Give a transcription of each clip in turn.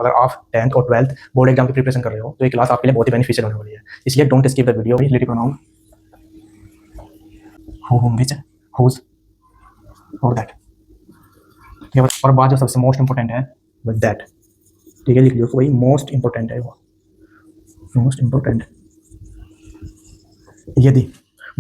अगर आप 10th और 12th बोर्ड एग्जाम की प्रिपरेशन कर रहे हो तो ये क्लास आपके लिए बहुत ही बेनिफिशियल होने वाली है, इसलिए don't skip the video. Relative pronoun who, हुम, व्हिच, हुज और दैट। ठीक है, और बात जो सबसे मोस्ट इंपॉर्टेंट है विद दैट, ठीक है, लिख लियो, वही मोस्ट इंपॉर्टेंट है, वो मोस्ट इंपॉर्टेंट। यदि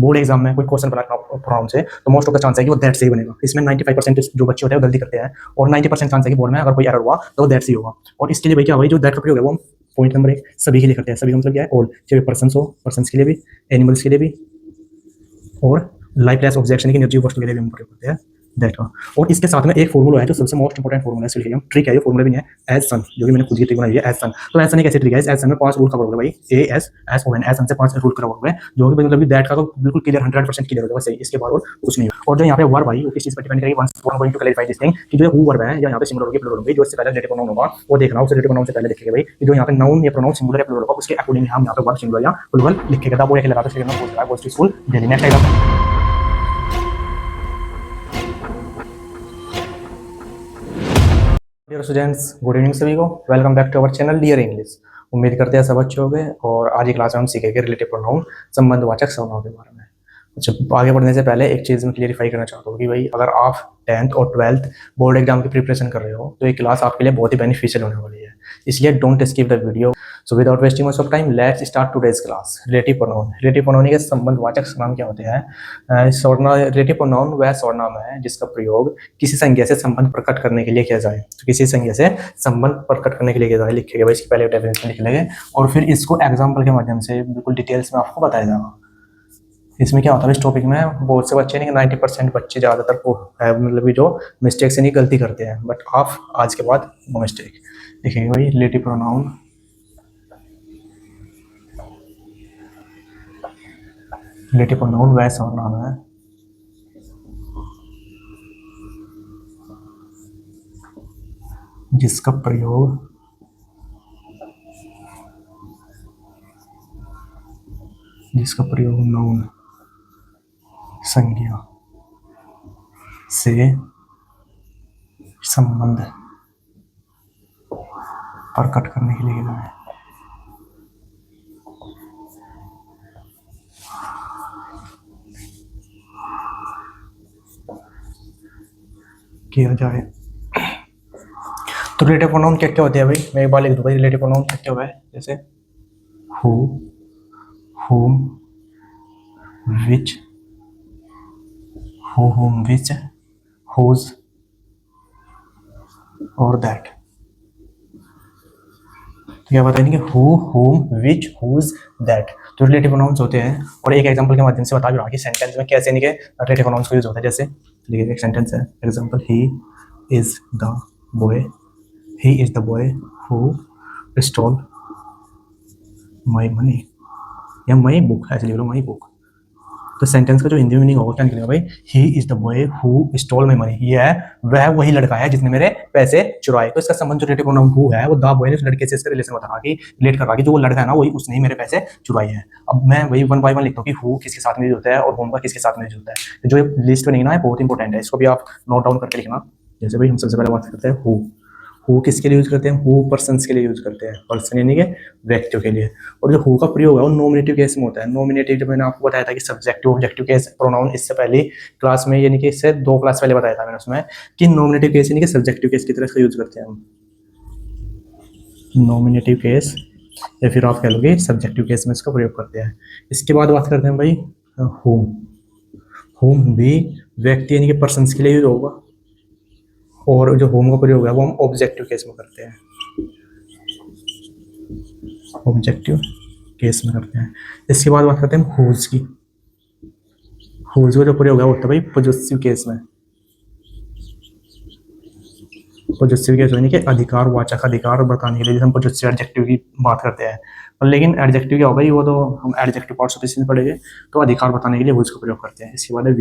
बोर्ड एग्जाम में कोई क्वेश्चन बना प्रोनाउन से तो मोस्ट ऑफ द चांस है कि वो दैट से ही बनेगा। इसमें 95% जो बच्चे होते हैं वो गलती करते हैं और 90% चांस है कि बोर्ड में अगर कोई एरर हुआ तो वो दैट से ही होगा। और इसके लिए भाई क्या हुआ, जो दैट का प्रयोग है वो पॉइंट नंबर 1 सभी के लिए करते हैं। सभी का मतलब क्या है, ऑल, चाहे पर्सन्स हो, पर्सन्स के लिए भी, एनिमल्स के लिए भी, और लाइफलेस ऑब्जेक्ट यानी कि निर्जीव वस्तु के लिए भी हम प्रयोग करते हैं दैट का। और इसके साथ में एक फॉर्मूला है जो सबसे मोस्ट इंपॉर्टेंट फॉर्मूला है, इसलिए हम ट्रिक है, ये फॉर्मूला भी नहीं है, एज सन, जो कि मैंने खुद की ट्रिक बनाई है, एज सन। तो एज सन एक ऐसी ट्रिक है, एज सन में 5 रूल कवर हो गए भाई, A S S O N, एज सन से 5 रूल कवर हो गए, जो कि मतलब दैट का तो बिल्कुल क्लियर 100% क्लियर हो जाएगा, सही, इसके बाद और कुछ नहीं। और जो यहाँ पे वर्ब भाई वो किस चीज पर डिपेंड करेगी, once we are going to clarify this thing कि जो हु वर्ब है या यहाँ पे सिंगुलर होगी प्लूरल होगी, जो इससे पहले रिलेटिव प्रोनाउन होगा वो देखना, उस रिलेटिव प्रोनाउन से पहले लिखेंगे भाई कि जो यहाँ पे नाउन या प्रोनाउन सिंगुलर या प्लूरल होगा उसके अकॉर्डिंग हम यहाँ पे वर्ब सिंगुलर या प्लूरल लिखेंगे। वो एक लगाता है, सेकंड में पूछ रहा है goes to school daily. Next example, dear students, good evening सभी को, welcome back to our channel dear English. उम्मीद करते हैं सब अच्छे हो गए। और आज की क्लास में हम सीखेंगे रिलेटिव प्रोनाउन, संबंधवाचक सर्वनामों के बारे में। अच्छा, आगे बढ़ने से पहले एक चीज़ मैं क्लियरिफाई करना चाहता हूँ कि भाई अगर आप 10th और 12th बोर्ड एग्जाम की प्रिपरेशन कर रहे हो तो ये क्लास आपके लिए बहुत ही बेनिफिशियल होने वाली है, इसलिए don't skip the video. So without wasting much of time let's start today's class. Relative pronoun, relative pronoun के संबंधवाचक सर्वनाम क्या होते हैं? रिलेटिव प्रोनाउन वह सर्वनाम है जिसका प्रयोग किसी संज्ञा से संबंध प्रकट करने के लिए किया जाए। तो किसी संज्ञा से संबंध प्रकट करने के लिए किया जाए लिखेगा भाई, इसकी पहले डेफिनेशन लिख लेंगे और फिर इसको एग्जाम्पल के माध्यम से बिल्कुल डिटेल्स में आपको बताया जाएगा। इसमें क्या होता है, इस टॉपिक में बहुत से बच्चे नहीं, 90% बच्चे ज़्यादातर को मतलब कि जो मिस्टेक से नहीं गलती करते हैं, बट आप आज के बाद नो मिस्टेक देखिए भाई। रिलेटिव प्रोनाउन, रिलेटिव प्रोनाउन वह सर्वनाम है जिसका प्रयोग नाउन संज्ञा से संबंध प्रकट करने के लिए किया जाए। तो रिलेटिव प्रोनाउन क्या क्या होते हैं भाई, मैं एक बार लिख दूं भाई। रिलेटिव प्रोनाउन क्या क्या हुआ है, जैसे who, whom, which, who, whom, which, whose और दैट। तो क्या बताएंगे, who, whom, which, whose, that, तो रिलेटिव प्रोनाउंस होते हैं। और एक एग्जांपल के माध्यम से बता भी रहा कि सेंटेंस में कैसे इनके रिलेटिव प्रोनाउंस को यूज होता है। जैसे देखिए एक सेंटेंस है, example, he is the boy, he is the boy who stole my money या माई बुक, ऐसे लिख लो माई बुक। तो सेंटेंस का जो हिंदी में मीनिंग होगा क्या निकलेगा भाई, ही is the boy who stole my money, ये है वह वही लड़का है जिसने मेरे पैसे चुराए। तो इसका संबंध जो रिलेटिव प्रोनाउन हु है वो द बॉय ने उस लड़के से इसका रिलेशन बता रहा कि रिलेट कर रहा कि जो वो लड़का है ना वही उसने ही मेरे पैसे चुराए हैं। अब मैं वही वन बाय वन लिखता हूँ कि हु किसके साथ में यूज होता है और होम का किसके साथ में यूज होता है। जो लिस्ट में नहीं ना है बहुत इंपॉर्टेंट है, इसको भी आप नोट डाउन करके लिखना। जैसे भाई हम सबसे पहले बात करते हैं हु किसके लिए यूज करते हैं, हु पर्सन्स के लिए यूज करते हैं, पर्सन यानी कि व्यक्तियों के लिए। और जो हु का प्रयोग है वो नॉमिनेटिव केस में होता है। नॉमिनेटिव जब मैंने आपको बताया था कि सब्जेक्टिव ऑब्जेक्टिव केस प्रोनाउन, इससे पहले क्लास में यानी कि इससे 2 क्लास पहले बताया था मैंने उसमें कि नॉमिनेटिव केस यानी कि सब्जेक्टिव केस की तरह इसका यूज करते हैं हम, नॉमिनेटिव केस या फिर आप कह लोगे सब्जेक्टिव केस में इसका प्रयोग करते हैं। इसके बाद बात करते हैं भाई होम भी व्यक्ति यानी कि पर्सन्स के लिए यूज होगा, और जो होम का प्रयोग है वो हम ऑब्जेक्टिव केस में करते हैं, ऑब्जेक्टिव केस में करते हैं। इसके बाद बात करते हैं हुज की। हुज का जो प्रयोग है वो होता है भाई पॉजेसिव केस में, पॉजेसिव केस यानी कि अधिकार, वाचक अधिकार बताने के लिए जैसे हम पॉजेसिव एडजेक्टिव की बात करते हैं। और लेकिन एडजेक्टिव क्या होगा, वो तो हम एडजेक्टिव पार्ट्स ऑफ स्पीच में पढ़ेंगे, तो अधिकार बताने के लिए हुज का प्रयोग करते हैं। इसके बाद है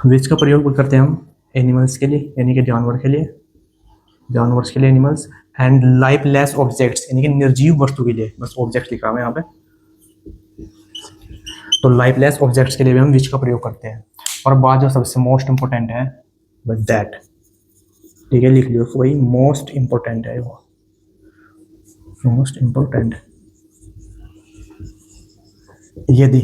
विच का प्रयोग करते हैं हम एनिमल्स के लिए यानी कि जानवर के लिए, जानवर के लिए एनिमल्स, एंड लाइफलेस ऑब्जेक्ट्स यानी कि निर्जीव वस्तु के लिए, बस ऑब्जेक्ट लिखा है यहाँ पे, तो लाइफलेस ऑब्जेक्ट्स के लिए भी हम विच का प्रयोग करते हैं। और बात जो सबसे मोस्ट इंपॉर्टेंट है विद दैट, ठीक है, लिख लियो वही मोस्ट इंपॉर्टेंट है वो, मोस्ट इंपॉर्टेंट। यदि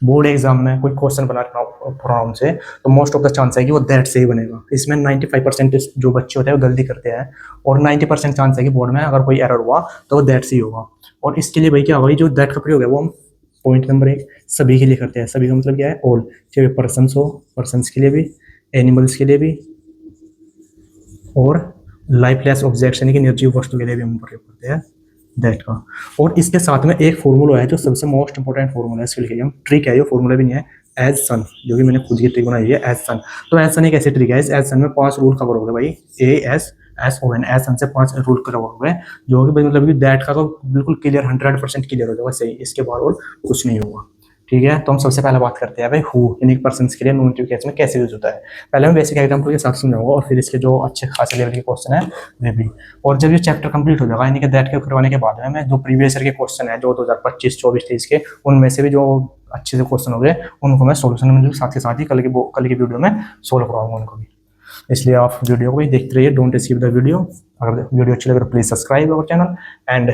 बोर्ड एग्जाम में कोई क्वेश्चन बना प्रोनाउन से तो मोस्ट ऑफ द चांस है कि वो दैट से ही बनेगा। इसमें 95% जो बच्चे होते हैं वो गलती करते हैं, और 90% चांस है कि बोर्ड में अगर कोई एरर हुआ तो वो दैट से ही होगा। और इसके लिए भाई क्या होगा, जो दैट का प्रयोग है वो हम पॉइंट नंबर 1 सभी के लिए करते हैं। सभी का मतलब क्या है, ऑल, चाहे पर्सन्स हो, पर्सन्स के लिए भी, एनिमल्स के लिए भी, और लाइफलेस ऑब्जेक्ट्स यानी कि निर्जीव वस्तु के लिए भी हम प्रयोग करते हैं दैट का। और इसके साथ में एक फॉर्मूला है जो सबसे मोस्ट इंपॉर्टेंट फॉर्मूला है, इसके लिए हम ट्रिक है, ये फॉर्मूला भी नहीं है, एज सन, जो कि मैंने खुद की ट्रिक बनाई है, एज सन। तो एज सन एक ऐसी ट्रिक है, इस एज सन में 5 रूल कवर हो गए भाई, ASSON, एज सन से 5 रूल कवर हो गए, जो कि मतलब कि दैट का तो बिल्कुल क्लियर 100% क्लियर हो जाएगा सही, इसके बाद और कुछ नहीं होगा। ठीक है, तो हम सबसे पहले बात करते हैं भाई हु यानी पर्सन के लिए नॉमिनेटिव केस में कैसे यूज होता है। पहले मैं बेसिक एग्जांपल के साथ समझाऊंगा और फिर इसके जो अच्छे खासे लेवल के क्वेश्चन है वे भी। और जब ये चैप्टर कंप्लीट हो जाएगा यानी कि दैट के करवाने के बाद में मैं जो प्रीवियस ईयर के क्वेश्चन है जो 2025, 24, 23 के, उनमें से भी जो अच्छे से क्वेश्चन हो गए उनको मैं सोल्यूशन में साथ के साथ ही कल की वीडियो में सोल्व करवाऊंगा उनको भी। इसलिए आप वीडियो को भी देखते रहिए, डोंट स्किप द वीडियो। अगर वीडियो अच्छी लगे तो please subscribe our channel and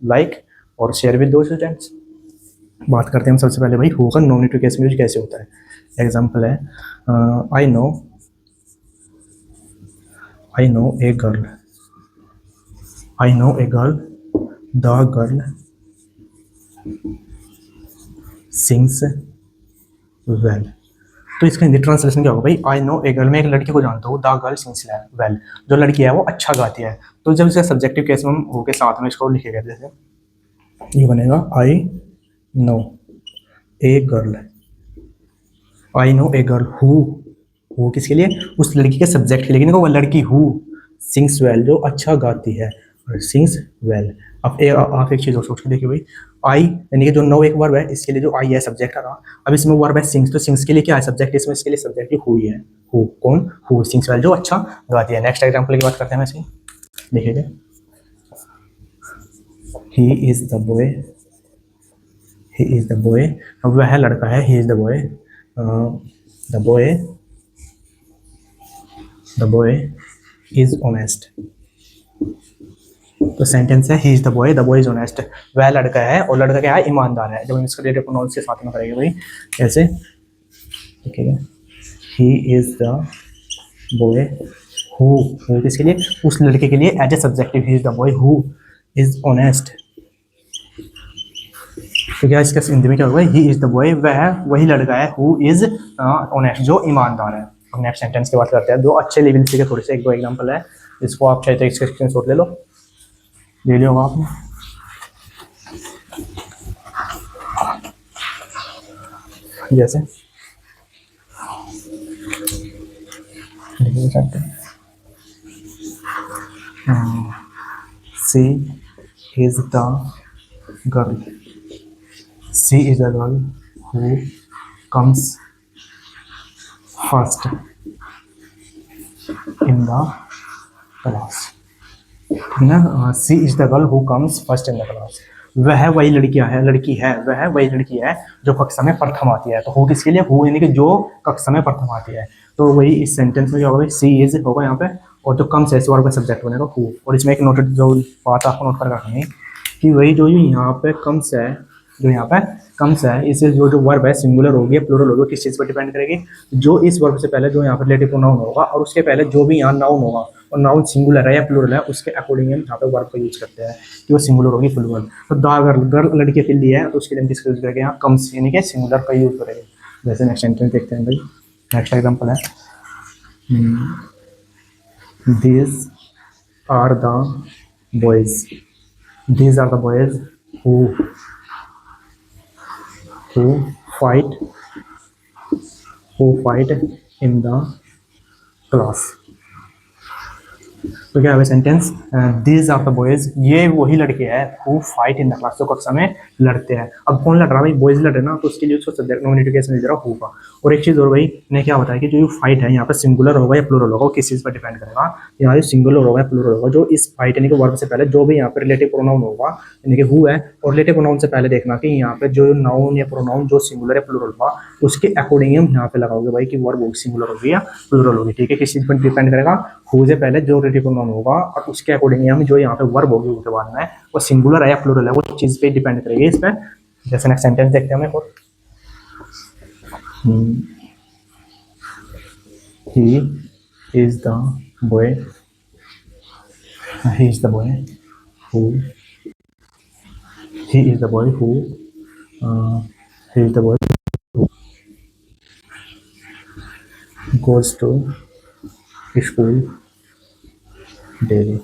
like और शेयर विद दोस्त स्टूडेंट्स। बात करते हैं हम सबसे पहले भाई हु का नॉमिनेटिव केस में यूज कैसे होता है। एग्जांपल है I know a girl, I know a girl, the girl sings well. तो इसका हिंदी ट्रांसलेशन क्या होगा भाई, आई नो ए गर्ल, मैं एक लड़की को जानता हूँ, द गर्ल सिंग्स वेल, जो लड़की है वो अच्छा गाती है। तो जब इसका सब्जेक्टिव केस में हम हो के साथ में इसको लिखेगा, जैसे ये बनेगा I know a girl, I know a girl who किसके लिए, उस लड़की के सब्जेक्ट के लिए, वो लड़की हु सिंग्स वेल, जो अच्छा गाती है, और सिंग्स वेल। अब आप एक चीज और सोच के देखिए भाई, आई यानी कि जो नो एक वर्ब है, इसके लिए जो आई है सब्जेक्ट रहा। अब इसमें वर्ब है सिंग्स, तो सिंग्स के लिए क्या है सब्जेक्ट, इसमें इसके लिए सब्जेक्ट हु ही है, हु कौन, हु सिंग्स वेल, जो अच्छा गाती है। नेक्स्ट एग्जांपल की बात करते हैं वैसे, देखिए he is the boy, he is the boy, अब वह लड़का है, ही is the boy, the boy is honest. तो सेंटेंस है ही is the boy is honest, वह लड़का है और लड़का क्या है, ईमानदार है। जब हम इसका रिलेटिव प्रोनाउंस के साथ में करेंगे भाई कैसे, देखिए he is the boy who किसके लिए, उस लड़के के लिए, as a subjective he is the boy who is honest. तो क्या इसका हिंदी में क्या होगा, ही इज द बॉय, वह वही लड़का है, हु इज ऑनेस्ट, जो ईमानदार है। अब नेक्स्ट सेंटेंस की बात करते हैं, दो अच्छे लेवल के थोड़े से 1-2 एग्जांपल है, इसको आप चाहे तो इसका स्क्रीनशॉट ले लिया होगा आपने। जैसे she is the girl, she is the girl who comes first in the class, ठीक है ना। She is the girl who comes first in the class, वह वही लड़की है, वह वही लड़की है जो कक्षा में प्रथम आती है। तो हु किसके लिए, हु यानी कि जो कक्षा में प्रथम आती है। तो वही इस सेंटेंस में क्या होगा, सी इज होगा यहाँ पे, और जो कम्स है इस वर्ब का सब्जेक्ट बनेगा हु। और इसमें एक नोट जो बात आपको नोट कर रखनी है कि वही जो यहाँ पे कम्स है, जो यहाँ पे कम्स है, इससे जो वर्ब है सिंगुलर होगी या प्लूरल होगी, किस चीज़ पर डिपेंड करेगी, जो इस वर्ब से पहले जो यहाँ पर रिलेटिव प्रोनाउन होगा और उसके पहले जो भी यहाँ नाउन होगा, और नाउन सिंगुलर है या प्लूरल है, उसके अकॉर्डिंग हम यहाँ पे वर्ब का यूज करते हैं कि वो सिंगुलर होगी प्लूरल। तो द गर्ल लड़के के लिए है, तो उसके लिए हम किसका यूज करेंगे, यहाँ कम्स यानी कि सिंगुलर का यूज करेंगे। जैसे नेक्स्ट सेंटेंस देखते हैं भाई, नेक्स्ट एग्जाम्पल है these are the boys, these are the boys who fight in the class। तो क्या है sentence, these are the boys, ये वही लड़के हैं who fight in the class, जो कक्षा में लड़ते हैं। अब कौन लड़ रहा है भाई, बॉयज लड़ रहे हैं ना, तो उसके लिए उसको सब्जेक्ट नॉमिनेटिव केस में दे रहा होगा। और एक चीज और भाई ने क्या बताया कि जो फाइट है यहाँ पर सिंगुलर होगा या प्लूरल होगा, वो किस चीज पर डिपेंड करेगा, यहाँ सिंगुलर होगा या प्लूरल होगा, जो इस फाइट यानी कि वर्ब से पहले जो भी यहाँ पर रिलेटिव प्रोनाउन होगा, यानी कि हु है, और रिलेटिव प्रोनाउन से पहले देखना कि यहाँ पे जो नाउन या प्रोनाउन जो सिंगुलर या प्लूरल होगा, उसके अकॉर्डिंग हम यहाँ पे लगाओगे भाई कि वर्ब सिंगुलर होगी या प्लूरल होगी। ठीक है, किस चीज पर डिपेंड करेगा, हु से पहले जो रिलेटिव प्रोनाउन होगा और उसके अकॉर्डिंग हम जो यहाँ पे वर्ब होगी उसके बाद में वो सिंगुलर है या प्लूरल है वो चीज़ पे डिपेंड करेगी इस पर। जैसे नेक्स्ट सेंटेंस देखते हैं हमें और ही is the boy, he is the boy who he is the boy who he is the boy who goes to school daily।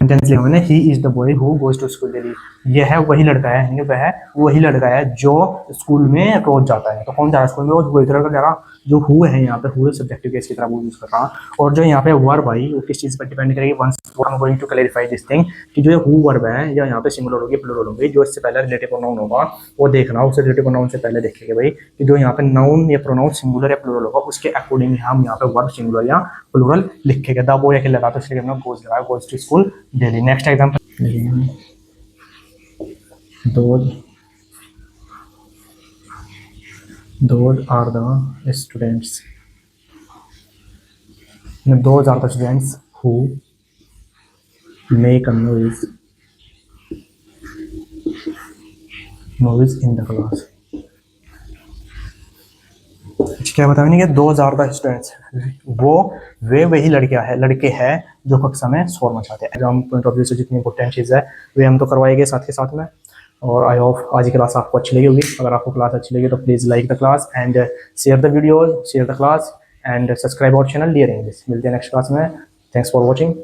Sentence लिखा मैंने he is the boy who goes to school daily. यह है वही लड़का है, यानी वह वही लड़का है जो स्कूल में रोज जाता है। तो कौन जा रहा है स्कूल में रोज? वही लड़का जा रहा। जो हु है यहाँ पे हु सब्जेक्टिव केस की तरह वो यूज कर रहा। और जो यहाँ पे वर्ब भाई वो किस चीज पर डिपेंड करेगी? Once I am going to clarify this thing कि जो हु वर्ब है या यहाँ पे सिंगुलर होगी प्लूरल होगी, जो इससे पहले रिलेटिव प्रोनाउन होगा वो देखना। उस रिलेटिव प्रोनाउन से पहले देखेंगे भाई कि जो यहाँ पे नाउन या प्रोनाउन सिंगुलर या प्लूरल होगा उसके अकॉर्डिंग हम यहाँ पे वर्ब सिंगुलर या प्लूरल लिखेंगे। द बॉय लगा तो इसलिए हमने गोज लगा, goes to school daily. Next example those are the students who make a noise in the class। क्या बताया मैंने कि 2000 द स्टूडेंट्स वे वही लड़के हैं जो कक्षा में शोर मचाते हैं। एग्जाम पॉइंट ऑफ व्यू से जितनी इंपॉर्टेंट चीज़ है वे हम तो करवाएंगे साथ के साथ में। और आई होप आज की क्लास आपको अच्छी लगी होगी। अगर आपको क्लास अच्छी लगी तो please like the class and share the video, share the class and subscribe our channel dear English. मिलते हैं नेक्स्ट क्लास में। Thanks for watching.